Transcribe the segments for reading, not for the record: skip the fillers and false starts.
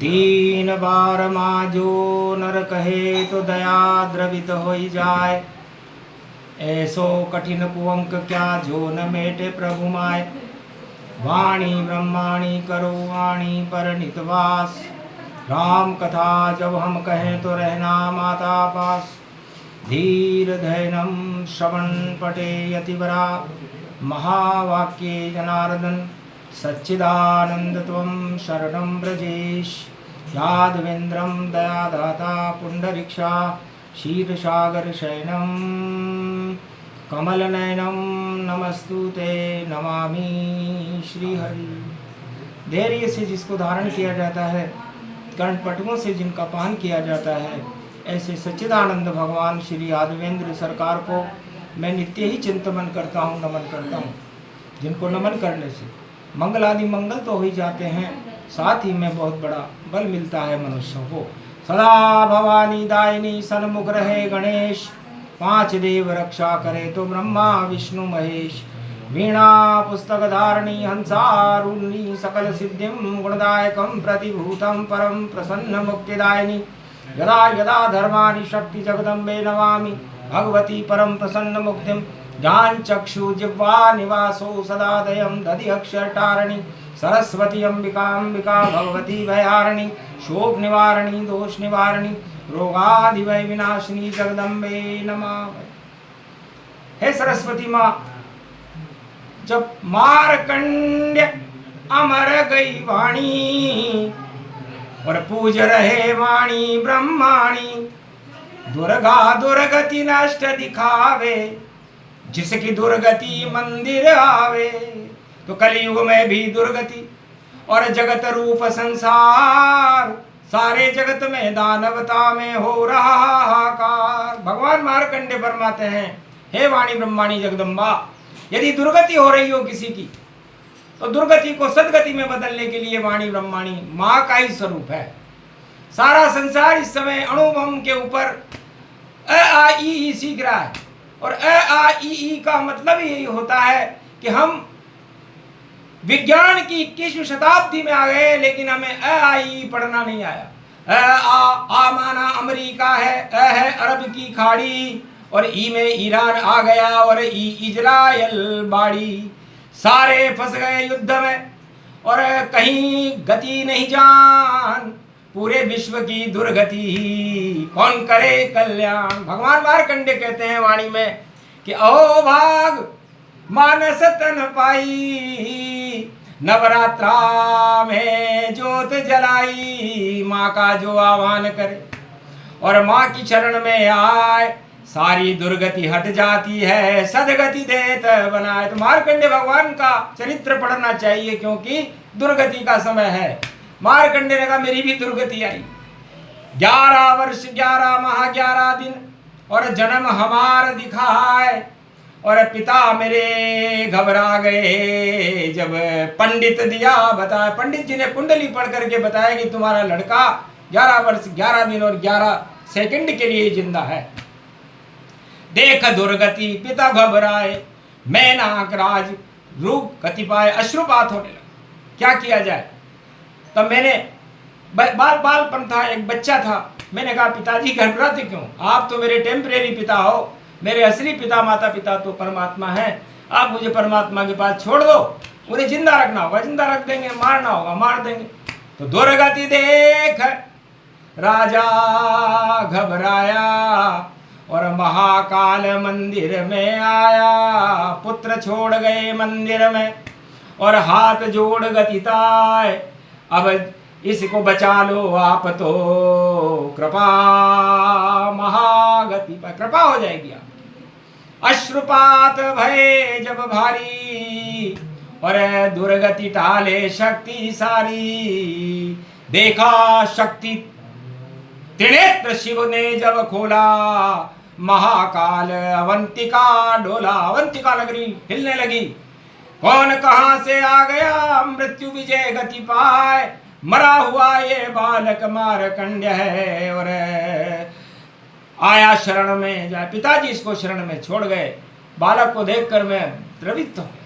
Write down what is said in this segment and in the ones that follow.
तीन बार माँ जो नर कहे तो दया द्रवित हो जाए। ऐसो कठिन कुअंक क्या जो न मेटे प्रभु माय। वाणी ब्रह्माणी करो वाणी पर नितवास। राम कथा जब हम कहें तो रहना माता पास। धीर धैर्यम श्रवण पटे यतिवरा। महावाक्ये जनार्दन सच्चिदानंद त्वं शरणं ब्रजेश। यादवेन्द्रं दयादाता पुंडरीक्षा। क्षीरसागर शयनं कमलनयनं नमस्तुते नमामि श्रीहरि। धैर्य से जिसको धारण किया जाता है, कर्णपटुओं से जिनका पान किया जाता है, ऐसे सच्चिदानंद भगवान श्री यादवेंद्र सरकार को मैं नित्य ही चिंतन करता हूँ, नमन करता हूँ। जिनको नमन करने से मंगल आदि मंगल तो हो ही जाते हैं, साथ ही में बहुत बड़ा बल मिलता है मनुष्यों को। सदा भवानी दायिनी सन्मुख रहे गणेश। पांच देव रक्षा करे तो ब्रह्मा विष्णु महेश। वीणा पुस्तक धारणी हंसारूढ़ी सकल सिद्धिं गुणदायकं प्रतिभूतं परं प्रसन्न मुक्तिदायिनी। यदा यदा धर्माणि शक्ति जगदम्बे नमामि भगवती परम प्रसन्न मुक्तिं। ज्ञान चक्षु जिह्वा निवासो सदा दयं दधि अक्षर टारणी। सरस्वती अंबिका भगवती भयारिणी। शोक निवारणी दोष निवारणी रोगादि भय विनाशिनी जगदम्बे नमः। हे सरस्वती माँ, जब मारकंड्य अमर गई वाणी और पूज रहे वाणी ब्रह्माणी। दुर्गा दुर्गति नष्ट दिखावे जिसकी दुर्गति मंदिर आवे। तो कलयुग में भी दुर्गति और जगत रूप संसार, सारे जगत में दानवता में हो रहा हाहाकार। भगवान मार्कंडेय फरमाते हैं, हे वाणी ब्रह्माणी जगदम्बा, यदि दुर्गति हो रही हो किसी की, तो दुर्गति को सदगति में बदलने के लिए वाणी ब्रह्माणी माँ का ही स्वरूप है। सारा संसार इस समय अणुबम के ऊपर अ आ इ ई सीख रहा है, और अ आ इ ई का मतलब यही होता है कि हम विज्ञान की 21वीं शताब्दी में आ गए, लेकिन हमें अ आ इ ई पढ़ना नहीं आया। आ माना अमेरिका है, अ है अरब की खाड़ी, और ई में ईरान आ गया, और ई इजराइल बाड़ी। सारे फंस गए युद्ध में और कहीं गति नहीं जान। पूरे विश्व की दुर्गति कौन करे कल्याण। भगवान मार्कंडेय कहते हैं वाणी में कि अहो भाग मानस तन पाई। नवरात्रा में ज्योत जलाई। माँ का जो आह्वान करे और माँ की शरण में आए, सारी दुर्गति हट जाती है, सदगति देत बनाए। तो मार्कंडेय भगवान का चरित्र पढ़ना चाहिए, क्योंकि दुर्गति का समय है। मार्कंडेय ने कहा मेरी भी दुर्गति आई। 11 वर्ष 11 माह 11 दिन और जन्म हमार दिखाए। और पिता मेरे घबरा गए जब पंडित दिया बताया। पंडित जी ने कुंडली पढ़ करके बताया कि तुम्हारा लड़का 11 वर्ष 11 दिन और 11 सेकंड के लिए जिंदा है। देख दुर्गति पिता घबराए, मैं नागराज रूप गति पाए। अश्रुपात होने लगा, क्या किया जाए। तब मैंने बालपन था, एक बच्चा था, मैंने कहा पिताजी घबराते क्यों, आप तो मेरे टेम्परेरी पिता हो, मेरे असली पिता माता पिता तो परमात्मा है। आप मुझे परमात्मा के पास छोड़ दो, उन्हें जिंदा रखना होगा जिंदा रख देंगे, मारना होगा मार देंगे। तो दुर्गति देख राजा घबराया और महाकाल मंदिर में आया। पुत्र छोड़ गए मंदिर में और हाथ जोड़ गतिताय। अब इसको बचा लो आप तो कृपा महागति पर कृपा हो जाएगी। आप अश्रुपात भय जब भारी और दुर्गति टाले शक्ति सारी। देखा शक्ति त्रिनेत्र शिव ने जब खोला, महाकाल अवंतिका डोला। अवंतिका नगरी हिलने लगी। कौन कहां से आ गया, मृत्यु विजय गति पाए। मरा हुआ ये बालक मारकंड्य है और आया शरण में जाए। पिताजी इसको शरण में छोड़ गए। बालक को देखकर मैं द्रवित हो गया।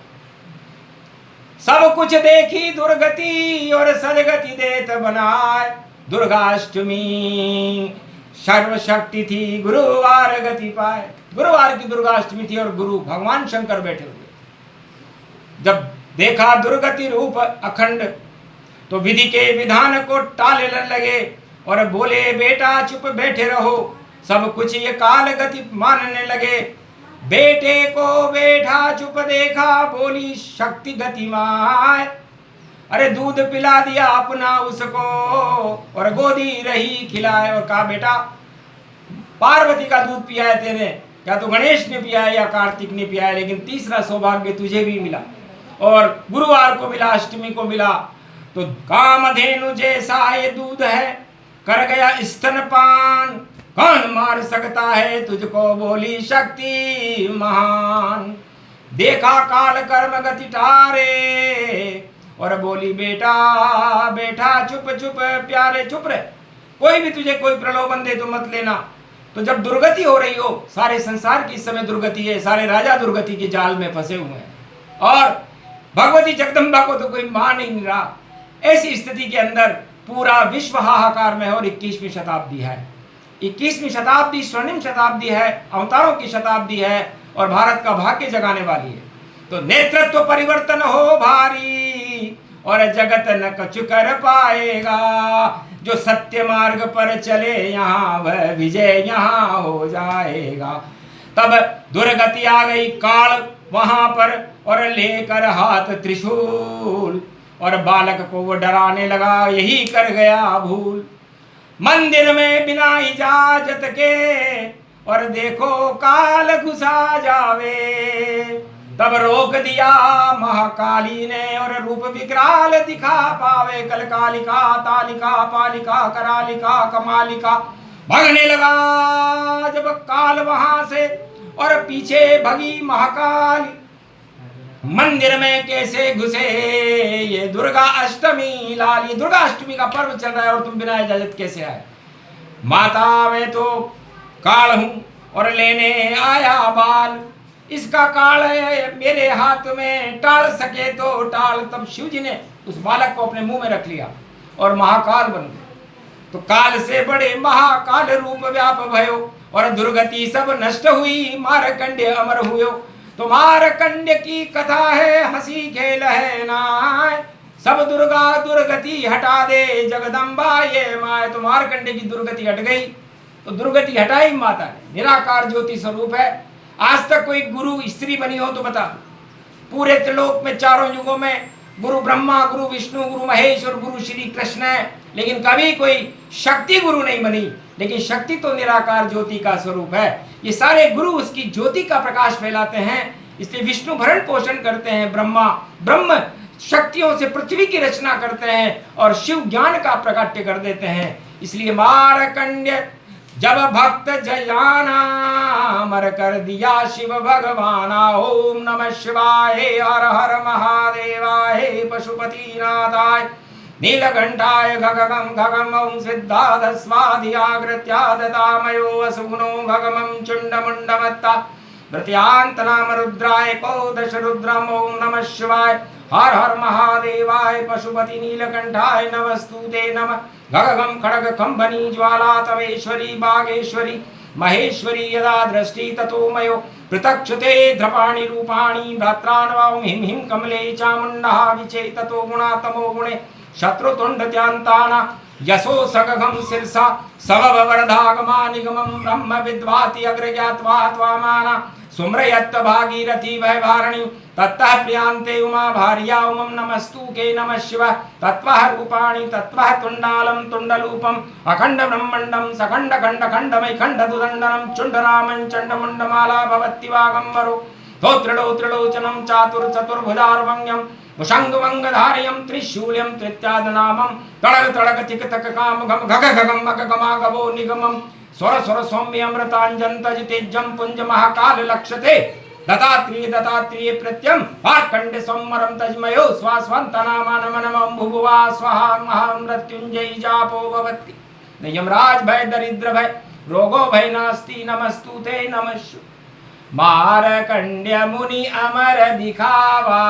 सब कुछ देखी दुर्गति और सदगति देत बनाए। दुर्गाष्टमी सर्वशक्ति थी, गुरुवार गति पाए। गुरुवार की दुर्गाष्टमी थी और गुरु भगवान शंकर बैठे हुए। जब देखा दुर्गति रूप अखंड तो विधि के विधान को टाले लगे और बोले बेटा चुप बैठे रहो। सब कुछ ये काल गति मानने लगे। बेटे को बैठा चुप देखा, बोली शक्ति गति माय। अरे दूध पिला दिया अपना उसको और गोदी रही खिलाए। और कहा बेटा पार्वती का दूध पिया है तेने, क्या तो गणेश ने पिया है या कार्तिक ने पिया है, लेकिन तीसरा सौभाग्य तुझे भी मिला और गुरुवार को मिला, अष्टमी को मिला। तो कामधेनु जैसा ये दूध है, कर गया स्तनपान, कौन मार सकता है तुझको, बोली शक्ति महान। देखा काल कर्म गति टारे और बोली बेटा बेटा चुप चुप प्यारे चुप रहे, कोई भी तुझे कोई प्रलोभन दे तो मत लेना। तो जब दुर्गति हो रही हो, सारे संसार की इस समय दुर्गति है, सारे राजा दुर्गति के जाल में फंसे हुए हैं और भगवती जगदम्बा को तो कोई मान ही नहीं रहा। ऐसी स्थिति के अंदर पूरा विश्व हाहाकार में और 21वीं शताब्दी है। 21वीं शताब्दी स्वर्णिम शताब्दी है, अवतारों की शताब्दी है और भारत का भाग्य जगाने वाली है। तो नेतृत्व परिवर्तन हो भारी और जगत न कछु कर पाएगा। जो सत्य मार्ग पर चले यहाँ वह विजय यहाँ हो जाएगा। तब दुर्गति आ गई काल वहां पर और लेकर हाथ त्रिशूल और बालक को वो डराने लगा, यही कर गया भूल। मंदिर में बिना इजाजत के और देखो काल घुसा जावे। तब रोक दिया महाकाली ने और रूप विकराल दिखा पावे। कल कालिका तालिका पालिका करालिका कमालिका भागने लगा जब काल वहां से और पीछे भगी महाकाली। मंदिर में कैसे घुसे ये दुर्गा अष्टमी लाली। दुर्गा अष्टमी का पर्व चल रहा है और तुम बिना इजाजत कैसे आए। माता मैं तो काल हूं और लेने आया बाल, इसका काल है मेरे हाथ में, टाल सके तो टाल। तब शिव जी ने उस बालक को अपने मुंह में रख लिया और महाकाल बन गए। तो काल से बड़े महाकाल रूप व्याप भयो और दुर्गति सब नष्ट हुई, मारकंड्य अमर हुयो। तो मारकंड्य की कथा है, हंसी खेल है नाय। सब दुर्गा दुर्गति हटा दे जगदम्बा ये माय। तो मारकंड्य की दुर्गति हट गई, तो दुर्गति हटाई माता ने। निराकार ज्योति स्वरूप है। आज तक कोई गुरु स्त्री बनी हो तो बता। पूरे त्रिलोक में चारों युगों में गुरु ब्रह्मा, गुरु विष्णु, गुरु महेश और गुरु श्री कृष्ण है, लेकिन कभी कोई शक्ति गुरु नहीं बनी। लेकिन शक्ति तो निराकार ज्योति का स्वरूप है। ये सारे गुरु उसकी ज्योति का प्रकाश फैलाते हैं, इसलिए विष्णु भरण पोषण करते हैं। ब्रह्म शक्तियों से पृथ्वी की रचना करते हैं और शिव ज्ञान का प्रकाट्य कर देते हैं। इसलिए मारकंड्य जब भक्त जयाना अमर कर दिया शिव भगवाना। ओम नमः शिवाय, हर हर महादेवाय, पशुपति नाथाय, नीलकंठाय गगगम गगम ओम सिद्धाध स्वाधियाग्रत्यादतामयो असुगुणो भगमं चुंडमुंडमत्ता प्रत्यांत नाम रुद्राय को दश रुद्रम। ओम नमः शिवाय, हर हर महादेवाय, पशुपति नीलकंठाय नमस्तुते नमः। गगगम खड़ग कंबनी ज्वाला तवेश्वरी बागेश्वरी महेश्वरी यदा दृष्टि ततो मयो पृथक्षते ध्रपाणि रूपाणि भ्रात्रान्वां हिम हिम कमले चामुण्डः विचे ततो गुणा तमो गुणे शत्रुतुण्डत्यांताना यशो सगघं शिरसा समवरदागमा निगमं ब्रह्म विद्वाति अग्रज्ञात्वा त्वामाना सुम्रयत्त भागीरथी वह वारणी तत्तः प्रियांते उमा भार्या उमं नमस्तुके नमः शिवः। तत्वः रूपाणि तत्वः तुण्डालं तुण्डलूपम् अखण्ड ब्रह्मण्डं सखण्ड खण्ड खण्डमय खण्डदुदण्डनं चुण्डरामं चण्डमुण्डमाला भवति वागम्बरो स्तोत्रिडो त्रिलोचनं चातुर चतुर्भुजार्वण्यं भुषङ्गवङ्गधार्यं त्रिशूल्यं त्रित्यादनामं तडग तडग तिक तक काम घम घग घगम मग गमागवो निगमं स्वर स्वर सौम्य अमृतांजन तेजम पुंज महाकाल लक्षते दत्तात्रेय दत्तात्रेय प्रत्यम पाखंड सोमरम तजमयो स्वास्वंतनामनमनमं भुभुवा स्वाहा महामृत्युंजय जापो भवति। न यमराज भय दरिद्र भय रोगो भय नास्ति नमस्तुते नमः। मारकंड्य मुनि अमर दिखावा,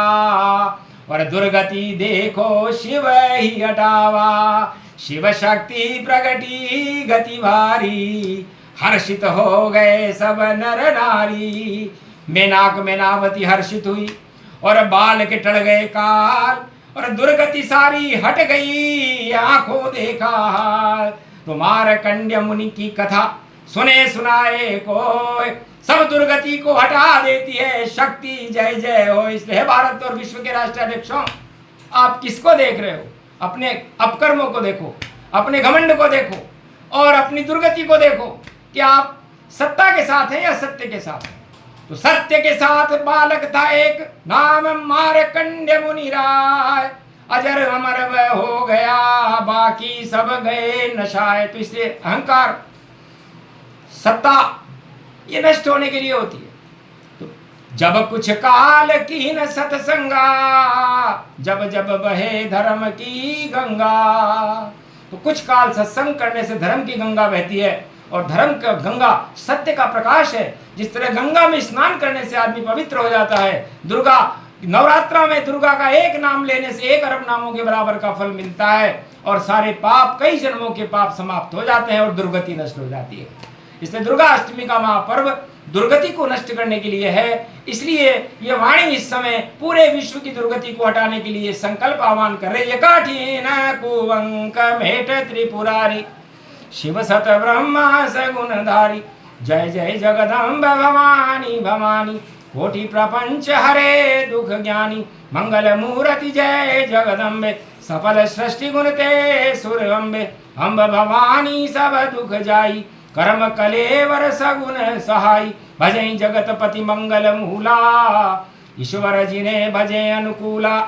और दुर्गति देखो शिव ही हटावा। शिव शक्ति प्रगटी गति भारी, हर्षित हो गए सब नर नारी। मेनाक मेनावती हर्षित हुई और बाल के टल गए काल, और दुर्गति सारी हट गई आंखों देखा हाल। तो मारकंड्य मुनि की कथा सुने सुनाए कोई, सब दुर्गति को हटा देती है शक्ति, जय जय हो। इसलिए भारत और विश्व के राष्ट्राध्यक्षों, आप किसको देख रहे हो? अपने अपकर्मों को देखो, अपने घमंड को देखो, और अपनी दुर्गति को देखो कि आप सत्ता के साथ हैं या सत्य के साथ हैं। तो सत्य के साथ बालक था एक, नाम मारकंड्य मुनि राय। अजर अमर वह हो गया, बाकी सब गए नशाए। तो इसलिए अहंकार, सत्ता, ये नष्ट होने के लिए होती है। तो जब कुछ काल की न सत्संगा, जब जब बहे धर्म की गंगा। तो कुछ काल सत्संग करने से धर्म की गंगा बहती है, और धर्म का गंगा सत्य का प्रकाश है। जिस तरह गंगा में स्नान करने से आदमी पवित्र हो जाता है, दुर्गा नवरात्रा में दुर्गा का एक नाम लेने से 1 अरब नामों के बराबर का फल मिलता है, और सारे पाप, कई जन्मों के पाप समाप्त हो जाते हैं और दुर्गति नष्ट हो जाती है। इसलिए दुर्गा अष्टमी का महापर्व दुर्गति को नष्ट करने के लिए है। इसलिए ये वाणी इस समय पूरे विश्व की दुर्गति को हटाने के लिए संकल्प आह्वान कर रही है। कठिन कुवंक मेट त्रिपुरारी, शिव सत ब्रह्मा सगुणधारी, जय जय जगदम्ब भवानी भवानी, कोटि प्रपंच हरे दुख ज्ञानी, मंगल मूर्ति जय जगदम्बे, सफल सृष्टि गुण ते सुर अम्बे, अम्ब भवानी सब दुख जाई, कर्म कलेवर सगुण सहाई, भजै जगतपति मंगल मूला, ईश्वर जिने भजे अनुकूला,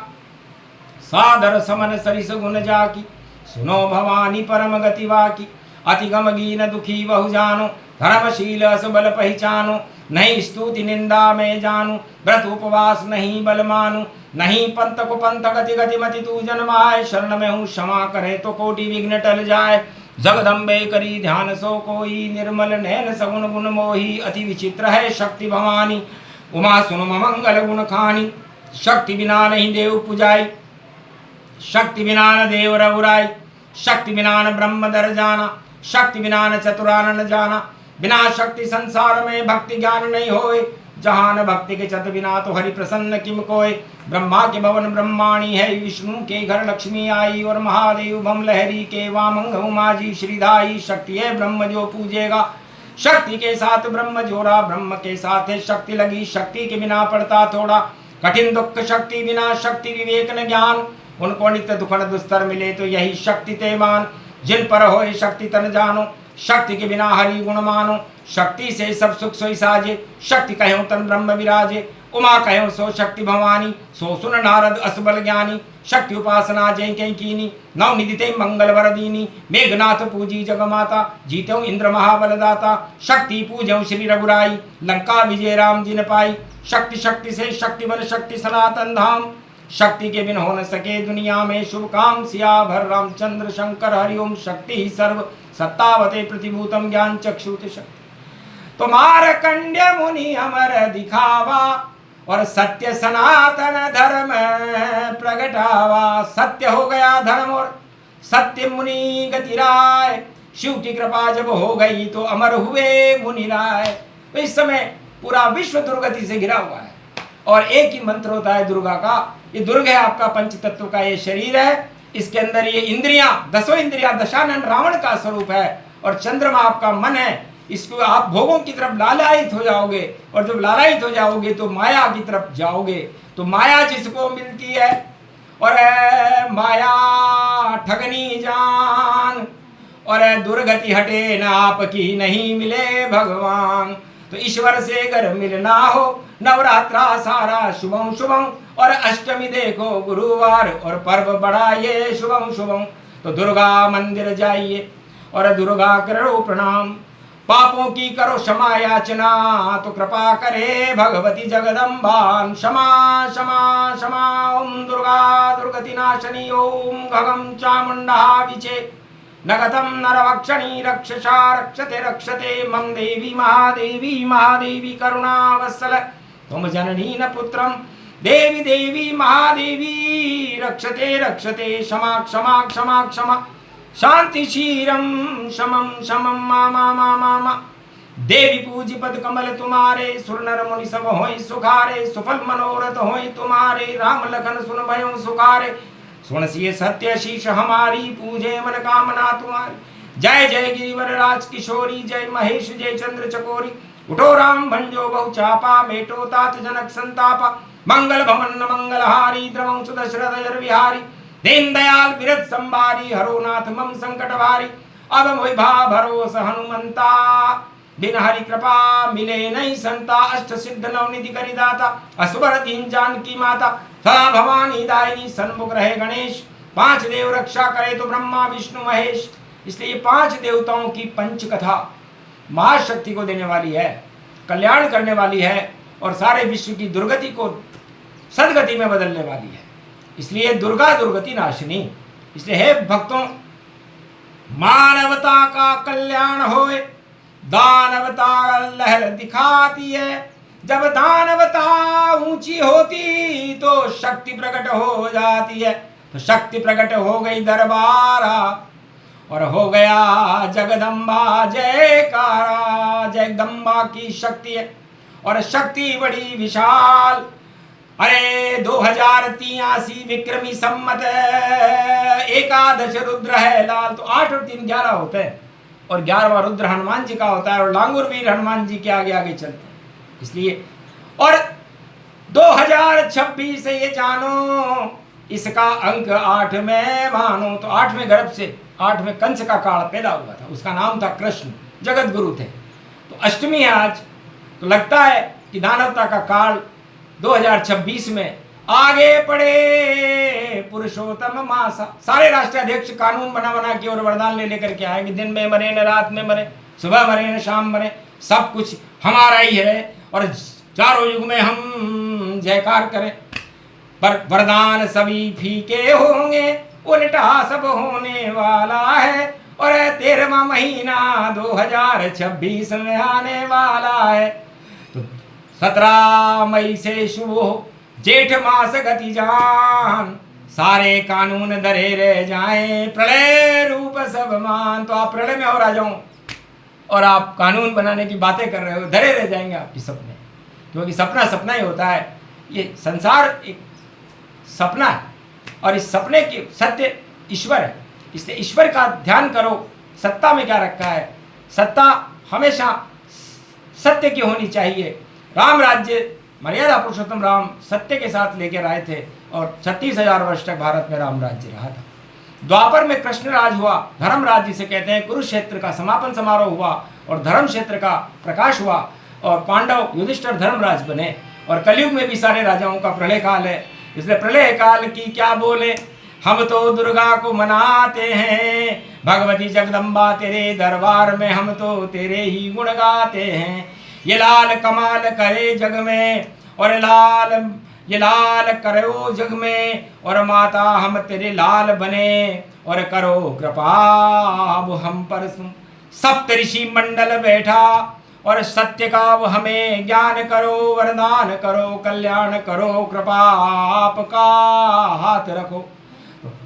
सादर समन सरिस गुण जाकी, सुनो भवानी परम गति वाकी, अति गम गीन दुखी बहु जानो, धर्मशील असबल पहचानो, नहीं स्तुति निंदा में जानू, व्रत उपवास नहीं बल मानू, नहीं पंथ को पंथ गति गति मति तू जन्माए, शरण में हूँ क्षमा करे तो कोटि विघ्न टल जाए, जगदम्बे करी ध्यान सो कोई, निर्मल नैन सगुण गुण मोही, अति विचित्र है शक्ति भवानी, उमा सुन मंगल गुण खानी, शक्ति बिना नहीं देव पुजाई, शक्ति बिना न देव रघुराई, शक्ति बिना न ब्रह्म दर जाना, शक्ति बिना न चतुरानन जाना, बिना शक्ति संसार में भक्ति ज्ञान नहीं होए, जहां न भक्ति के चत बिना तो हरि प्रसन्न किम कोय, ब्रह्मा के भवन ब्रह्माणी है, विष्णु के घर लक्ष्मी आई, और महादेव भम लहरी के वामंग उमा जी श्रीधाई, शक्ति है ब्रह्म जो पूजेगा, शक्ति के साथ ब्रह्म जोड़ा, ब्रह्म के साथ है शक्ति लगी, शक्ति के बिना पड़ता थोड़ा, कठिन दुख शक्ति बिना शक्ति विवेक न ज्ञान, उनको नित्य दुखन दुस्तर मिले तो यही शक्ति ते मान, जिन पर होए शक्ति तन जानो, शक्ति के बिना हरि गुण मानो, शक्ति से सब सुख सोई साजे, शक्ति कहो तन ब्रह्म विराजे, उमा कहो सो शक्ति भवानी, सो सुन नारद असबल ज्ञानी, शक्ति उपासना जय कई कीनी, नव निदिते मंगल वर दीनी, मेघनाथ पूजी जगमाता, जीतो इंद्र महाबलदाता, शक्ति पूजो श्री रघुराई, लंका विजय राम जिन पाई, शक्ति शक्ति से शक्ति बन शक्ति सनातन धाम, शक्ति के बिन हो न सके दुनिया में शुभ काम, सिया भर रामचंद्र शंकर हरिओम, शक्ति ही सर्व सत्तावते प्रतिभूतम ज्ञान चक्षुत शक्ति। तो मारकंड्य मुनि अमर दिखावा, और सत्य सनातन धर्म प्रगटावा, सत्य हो गया धर्म और सत्य मुनि गति राय, शिव की कृपा जब हो गई तो अमर हुए मुनि राय। तो इस समय पूरा विश्व दुर्गति से घिरा हुआ है, और एक ही मंत्र होता है दुर्गा का। ये दुर्ग है आपका पंच तत्व का ये शरीर है, इसके अंदर ये इंद्रियां, 10 इंद्रियां दशानन रावण का स्वरूप है, और चंद्रमा आपका मन है। इसको आप भोगों की तरफ लालायित हो जाओगे, और जब लालायित हो जाओगे तो माया की तरफ जाओगे। तो माया जिसको मिलती है, और माया ठगनी जान, और दुर्गति हटे न आपकी नहीं मिले भगवान। तो ईश्वर से अगर मिलना हो, नवरात्रा सारा शुभम शुभम, और अष्टमी देखो गुरुवार, और पर्व बड़ा ये शुभम शुभम। तो दुर्गा मंदिर जाइए और दुर्गा करो प्रणाम, पापों की करो क्षमा याचना, तो कृपा करे भगवती जगदम्बा। क्षमा क्षमा क्षमा, ओम दुर्गा दुर्गति नाशनी, ओम घगम चामुंडा विचे नगतम नरभक्षणी रक्षसा रक्षते रक्षते मम देवी महादेवी महादेवी करुणावत्सल तुम जननी न पुत्रम देवी देवी महादेवी रक्षते रक्षते क्षमा क्षमा क्षमा क्षमा शांति क्षीरम शमम शमम मामा मामा मा देवी पूजी पद कमल तुम्हारे सुर नर मुनि सब होई सुखारे सुफल मनोरथ होई तुम्हारे राम लखन सुन भयो सुखारे सुन सिए सत्य शीश हमारी पूजे मन कामना तुम्हारी जय जय गिरिवर राज किशोरी जय महेश जय चंद्र चकोरी उठो राम भंजो बहु चापा मेटो तात जनक संतापा मंगल भवन मंगलहारी द्रवं सुदशरथ जर विहारी दीन दयाल विरत संभारी हरो नाथ मम संकट भारी अब मोहि भा भरोस हनुमंता बिन हरि कृपा मिले नहीं संता अष्ट सिद्ध नवनिधि करि दाता असुबर दीन जानकी माता सदा भवानी दायिनी सन्मुख रहे गणेश पांच देव रक्षा करे तो ब्रह्मा विष्णु महेश। इसलिए पांच देवताओं की पंच कथा महाशक्ति को देने वाली है, कल्याण करने वाली है और सारे विश्व की दुर्गति को सदगति में बदलने वाली है। इसलिए दुर्गा दुर्गति नाशिनी। इसलिए हे भक्तों, मानवता का कल्याण होए दानवता लहर दिखाती है। जब दानवता ऊंची होती तो शक्ति प्रकट हो जाती है। तो शक्ति प्रकट हो गई दरबारा और हो गया जगदम्बा जयकारा। जगदम्बा की शक्ति है और शक्ति बड़ी विशाल। अरे 2083 विक्रमी सम्मत एकादश रुद्र है लाल। तो 8 और 3 11 होते हैं और 11वां रुद्र हनुमान जी का होता है और लांगुर वीर हनुमान जी के आगे आगे चलते हैं। इसलिए और 2026 से ये जानो इसका अंक 8 में मानो। तो 8वें गर्भ से 8वें कंस का काल पैदा हुआ था, उसका नाम था कृष्ण, जगत गुरु थे। तो अष्टमी है आज। तो लगता है कि दानवता का काल 2026 में आगे पड़े पुरुषोत्तम मासा। सारे राष्ट्राध्यक्ष कानून बना बना के और वरदान ले लेकर के आए कि दिन में मरे न रात में मरे, सुबह मरे न शाम मरे, सब कुछ हमारा ही है और चारों युग में हम जयकार करें। पर वरदान सभी फीके होंगे, उल्टा सब होने वाला है। और 13वां महीना 2026 में आने वाला है। तो 17 मई से शुभ हो जेठ मास गति जान, सारे कानून धरे रह जाएं, प्रलय रूप सब मान। तो आप प्रलय में हो राजाओं और आप कानून बनाने की बातें कर रहे हो, धरे रह जाएंगे आपके सपने। क्योंकि सपना सपना ही होता है। ये संसार एक सपना है और इस सपने के सत्य ईश्वर है। इसलिए ईश्वर का ध्यान करो। सत्ता में क्या रखा है? सत्ता हमेशा सत्य की होनी चाहिए। राम राज्य मर्यादा पुरुषोत्तम राम सत्य के साथ लेकर आए थे और 36,000 वर्ष तक भारत में राम राज्य रहा था। द्वापर में कृष्ण राज हुआ, धर्म राज्य से कहते हैं। कुरुक्षेत्र का समापन समारोह हुआ और धर्म क्षेत्र का प्रकाश हुआ और पांडव युधिष्ठिर धर्मराज बने। और कलयुग में भी सारे राजाओं का प्रलय काल है। इसलिए प्रलय काल की क्या बोले, हम तो दुर्गा को मनाते हैं, भगवती जगदम्बा तेरे दरबार में हम तो तेरे ही गुण गाते हैं। ये लाल कमाल करे जग में और ये लाल करो जग में और माता हम तेरे लाल बने और करो कृपा अब हम पर। सप्त ऋषि मंडल बैठा और सत्य का वो हमें ज्ञान करो, वरदान करो, कल्याण करो, कृपा आपका हाथ रखो।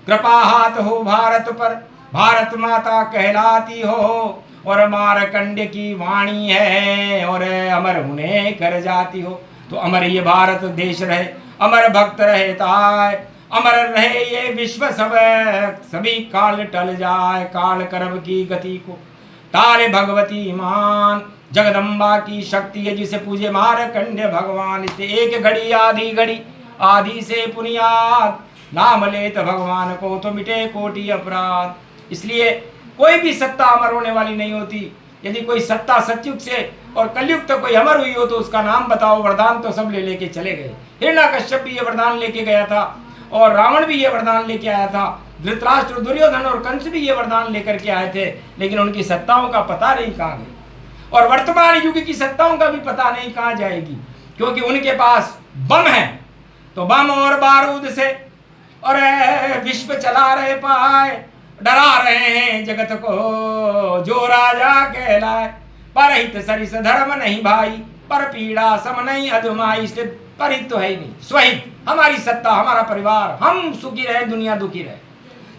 कृपा हाथ हो भारत पर, भारत माता कहलाती हो और मारकंड की वाणी है और अमर उन्हें कर जाती हो। तो अमर ये भारत देश रहे, अमर भक्त रहे ताय, अमर रहे ये विश्व सब, सभी काल टल जाए काल कर्म की गति को। तारे भगवती मान जगदम्बा की शक्ति है जिसे पूजे मारकंड्य भगवान। इसे एक घड़ी आदि से पुनियाद, नाम लेत भगवान को तो मिटे कोटि अपराध। इसलिए कोई भी सत्ता अमर होने वाली नहीं होती। यदि कोई सत्ता सतयुग से और कलयुग तक कोई अमर हुई हो तो उसका नाम बताओ। वरदान तो सब ले लेके चले गए। हिरण्यकश्यप भी ये वरदान लेके गया था और रावण भी ये वरदान लेके आया था। धृतराष्ट्र, दुर्योधन और कंस भी ये वरदान लेकर के आए थे, लेकिन उनकी सत्ताओं का पता नहीं कहाँ गई। और वर्तमान युग की सत्ताओं का भी पता नहीं कहाँ जाएगी, क्योंकि उनके पास बम है। तो बम और बारूद से और विश्व चला रहे पाए, डरा रहे हैं जगत को, जो राजा कहलाए। परहित सरिस धर्म नहीं भाई, पर पीड़ा सम नहीं अधमाई। इसलिए परित तो है ही नहीं, स्वहित हमारी सत्ता, हमारा परिवार, हम सुखी रहे, दुनिया दुखी रहे।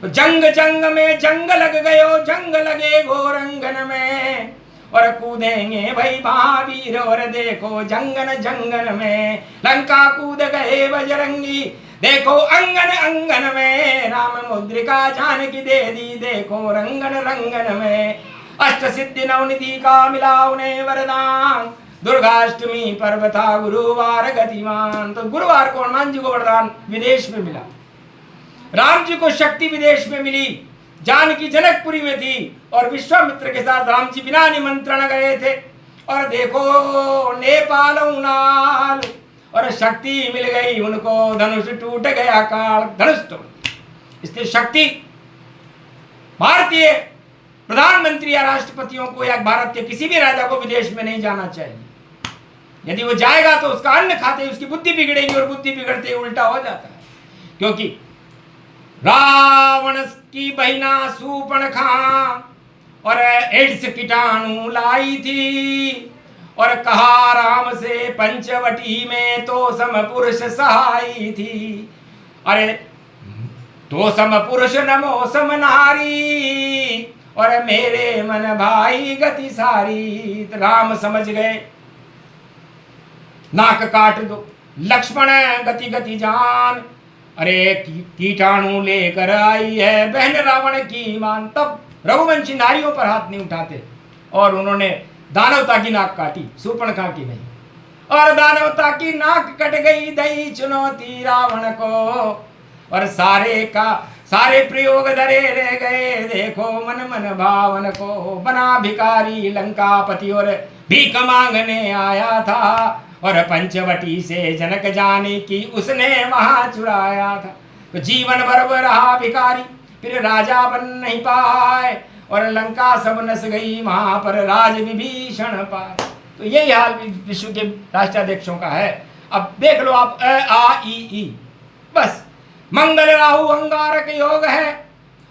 तो जंग जंग में जंग लग गयो, जंग लगे घोरंगन में, और कूदेंगे भाई महावीर, और देखो जंगन जंगन में। लंका कूद गए बजरंगी, देखो अंगन अंगन में। राम मुद्रिका जानकी दे दी, देखो रंगन रंगन में। अष्ट सिद्धि नवनिधि का मिला उन्हें वरदान, दुर्गाष्टमी पर्व था गुरुवार गतिमान। तो गुरुवार को हनुमान जी को वरदान विदेश में मिला, राम जी को शक्ति विदेश में मिली। जानकी जनकपुरी में थी, और विश्वामित्र के साथ राम जी बिना निमंत्रण गए थे। और देखो नेपाल उनाल, और शक्ति मिल गई उनको, धनुष टूट गया काल, धनुष टूट। इसलिए शक्ति भारतीय प्रधानमंत्री या राष्ट्रपतियों को या भारत के किसी भी राजा को विदेश में नहीं जाना चाहिए। यदि वो जाएगा तो उसका अन्न खाते उसकी बुद्धि बिगड़ेगी, और बुद्धि बिगड़ते ही उल्टा हो जाता है। क्योंकि रावण की बहिना सूर्पणखा और एड्स कीटाणु लाई थी, और कहा राम से पंचवटी में तो सम पुरुष सहाई थी। अरे तो सम पुरुष नमो सम नारी, और मेरे मन भाई गति सारी। राम समझ गए, नाक काट दो। लक्ष्मण गति गति जान, अरे कीटाणु लेकर आई है बहन रावण की मान। तब रघुवंशी नारियों पर हाथ नहीं उठाते, और उन्होंने दानवता की नाक काटी, सूर्पणखा की नहीं। और दानवता की नाक कट गई, दई चुनौती रावण को, और सारे प्रयोग धरे रह गए। देखो मन मन भावन को, बना भिखारी लंकापति और भीख मांगने आया था। और पंचवटी से जनक जाने की उसने वहां चुराया था। तो जीवन भर वो रहा भिखारी, फिर राजा बन नहीं पाए, और लंका सब नस गई, वहां पर राज विभीषण पाए। तो यही हाल विश्व के राष्ट्राध्यक्षों का है। अब देख लो आप, अ आ ई बस। मंगल राहु अंगारक योग है,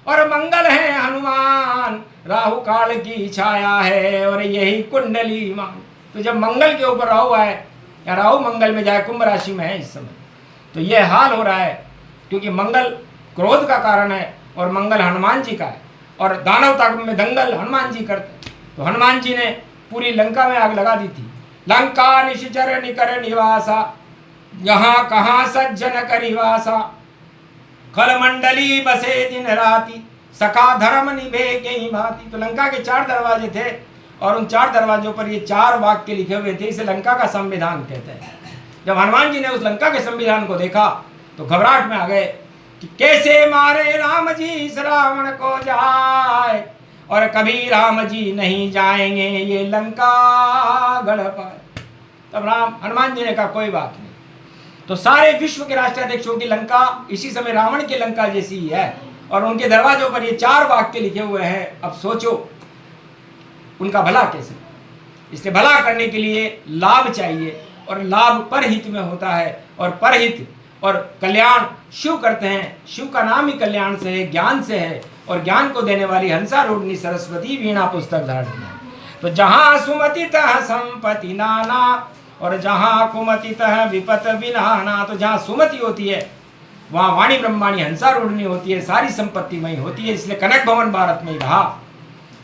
और मंगल है हनुमान, राहु काल की छाया है, और यही कुंडली मान। तो जब मंगल के ऊपर राहु है, या राहु मंगल में जाए, कुंभ राशि में है इस समय, तो यह हाल हो रहा है। क्योंकि मंगल क्रोध का कारण है, और मंगल हनुमान जी का है, और दानवता में दंगल हनुमान जी करते हैं। तो हनुमान जी ने पूरी लंका में आग लगा दी थी। लंका निश्चर निकर निवासा, यहाँ कहाँ सज्जन करिवासा। खल मंडली बसे दिन राति, सखा धर्म निभे कहीं भांति। तो लंका के 4 दरवाजे थे, और उन 4 दरवाजों पर ये 4 वाक्य लिखे हुए थे। इसे लंका का संविधान कहते हैं। जब हनुमान जी ने उस लंका के संविधान को देखा तो घबराहट में आ गए कि कैसे मारे राम जी इस रावण को जाए, और कभी राम जी नहीं जाएंगे ये लंका गढ़ पाए। तब हनुमान जी ने कहा कोई बात नहीं। तो सारे विश्व के राष्ट्राध्यक्षों की लंका इसी समय रावण की लंका जैसी ही है, और उनके दरवाजों पर ये 4 वाक्य लिखे हुए हैं। अब सोचो उनका भला कैसे। इसलिए भला करने के लिए लाभ चाहिए, और लाभ परहित में होता है, और परहित और कल्याण शिव करते हैं। शिव का नाम ही कल्याण से है, ज्ञान से है, और ज्ञान को देने वाली हंसा रोडनी सरस्वती वीणा पुस्तक धारणी है। तो जहाँ सुमति तह संपत्ति नाना, और जहाँ कुमति तह विपत विनाना। तो जहाँ सुमति होती है वहाँ वाणी ब्रह्माणी हंसा रोडनी होती है, सारी संपत्ति मई होती है। इसलिए कनक भवन भारत में ही रहा,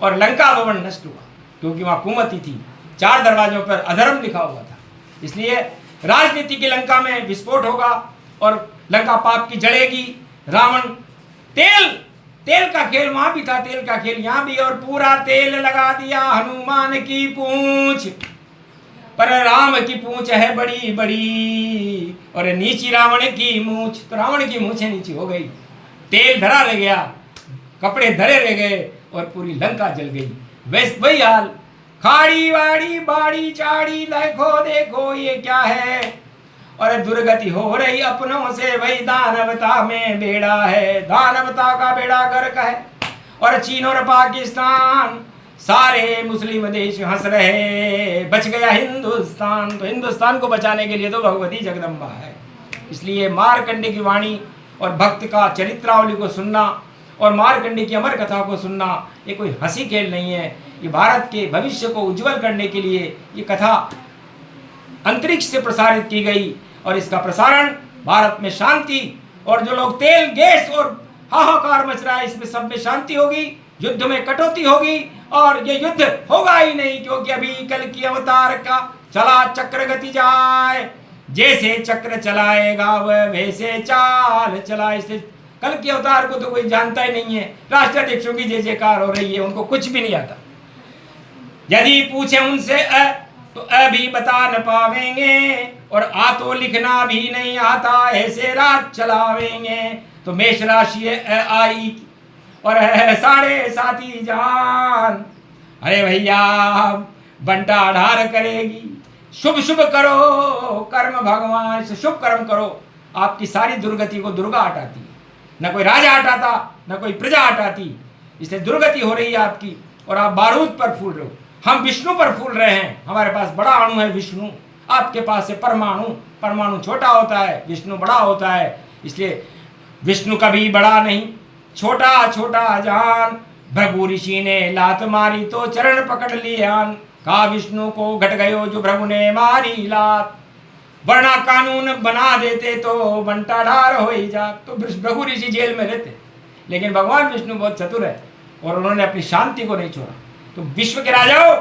और लंका भवन नष्ट हुआ, क्योंकि वहाँ कुमति थी। 4 दरवाजों पर अधर्म लिखा हुआ था। इसलिए राजनीति की लंका में विस्फोट होगा, और लंका पाप की जड़ेगी। रावण तेल का खेल वहां भी था, तेल का खेल यहाँ भी, और पूरा तेल लगा दिया हनुमान की पूंछ पर। राम की पूंछ है बड़ी बड़ी, और नीची रावण की मूंछ। तो रावण की मूंछें नीची हो गई, तेल धरा रह गया, कपड़े धरे रह गए, और पूरी लंका जल गई। वैसे वही हाल, खाड़ी वाड़ी बाड़ी चाड़ी, देखो देखो ये क्या है। और दुर्गति हो रही अपनों से, वही दानवता में बेड़ा है। दानवता का बेड़ा गर्क है, और चीन और पाकिस्तान सारे मुस्लिम देश हंस रहे, बच गया हिंदुस्तान। तो हिंदुस्तान को बचाने के लिए तो भगवती जगदम्बा है। इसलिए मारकंडे की वाणी और भक्त का चरित्रावली को सुनना, और मारकंडे की अमर कथा को सुनना ये कोई हंसी खेल नहीं है। ये भारत के भविष्य को उज्जवल करने के लिए ये कथा अंतरिक्ष से प्रसारित की गई और इसका प्रसारण भारत में शांति और जो लोग तेल गैस और हाहाकार मच रहा है इसमें सब में शांति होगी, युद्ध में कटौती होगी और ये युद्ध होगा ही नहीं, क्योंकि अभी कल की अवतार का चला चक्र गति जाए, जैसे चक्र चलाएगा वह वैसे चाल चला। इसलिए कल के अवतार को तो कोई जानता ही नहीं है। राष्ट्राध्यक्षों की जय जयकार हो रही है, उनको कुछ भी नहीं आता। यदि पूछे उनसे तो भी बता न पावेंगे और आ तो लिखना भी नहीं आता, ऐसे रात चलावेंगे। तो मेष राशि है आई और है 7.5 जान। अरे भैया बंटा ढार करेगी, शुभ शुभ करो कर्म भगवान से शुभ कर्म करो, आपकी सारी दुर्गति को दुर्गा हटाती है। न कोई राजा हटाता न कोई प्रजा हटाती, इसलिए दुर्गति हो रही है आपकी और आप बारूद पर फूल रहे हो। हम विष्णु पर फूल रहे हैं, हमारे पास बड़ा अणु है विष्णु, आपके पास है परमाणु। परमाणु छोटा होता है, विष्णु बड़ा होता है, इसलिए विष्णु कभी बड़ा नहीं, छोटा छोटा जान। भृगु ऋषि ने लात मारी तो चरण पकड़ लियान, कहा विष्णु को घट गयो जो भृगु ने मारी लात। वरना कानून बना देते तो बंटा ढार हो ही जात। तो भृगु ऋषि जेल में रहते, लेकिन भगवान विष्णु बहुत चतुर है और उन्होंने अपनी शांति को नहीं छोड़ा। तो विश्व के राजाओं,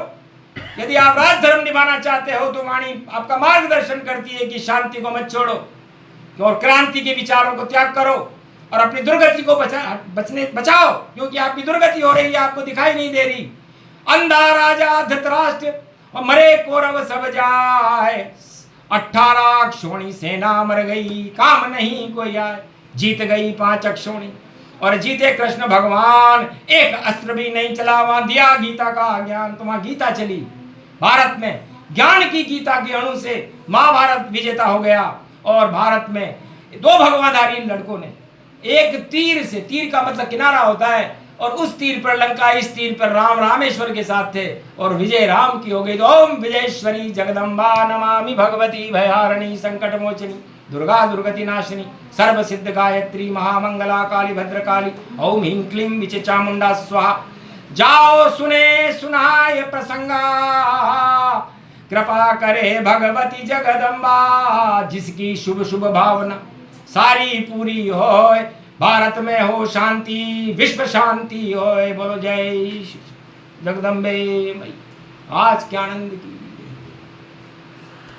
यदि आप राज धर्म निभाना चाहते हो तो वाणी आपका मार्गदर्शन करती है कि शांति को मत छोड़ो और क्रांति के विचारों को त्याग करो और अपनी दुर्गति को बचाओ, क्योंकि आपकी दुर्गति हो रही है, आपको दिखाई नहीं दे रही। अंधा राजा धृतराष्ट्र और मरे कौरव सब जाए, 18 अक्षोणी सेना मर गई, काम नहीं कोई आए। जीत गई 5 अक्षोणी और जीते कृष्ण भगवान, एक अस्त्र भी नहीं चला, वहां दिया गीता का ज्ञान। तो वहां गीता चली, भारत में ज्ञान की गीता के अणु से महाभारत विजेता हो गया। और भारत में 2 भगवाधारी लड़कों ने एक तीर से, तीर का मतलब किनारा होता है, और उस तीर पर लंका, इस तीर पर राम रामेश्वर के साथ थे और विजय राम की हो गई। तो ओम विजयेश्वरी जगदम्बा नमामि भगवती भयहारिणी संकट मोचनी दुर्गा दुर्गति नाशिनी सर्व सिद्ध गायत्री महामंगला काली भद्रकाली ओम ह्रीं क्लीं विचे चामुंडा स्वाहा। जाओ सुने सुनाय प्रसंगा, कृपा करे भगवती जगदम्बा। जिसकी शुभ शुभ भावना सारी पूरी होए, भारत में हो शांति, विश्व शांति होए। बोलो जय जगदम्बे मई। आज के आनंद की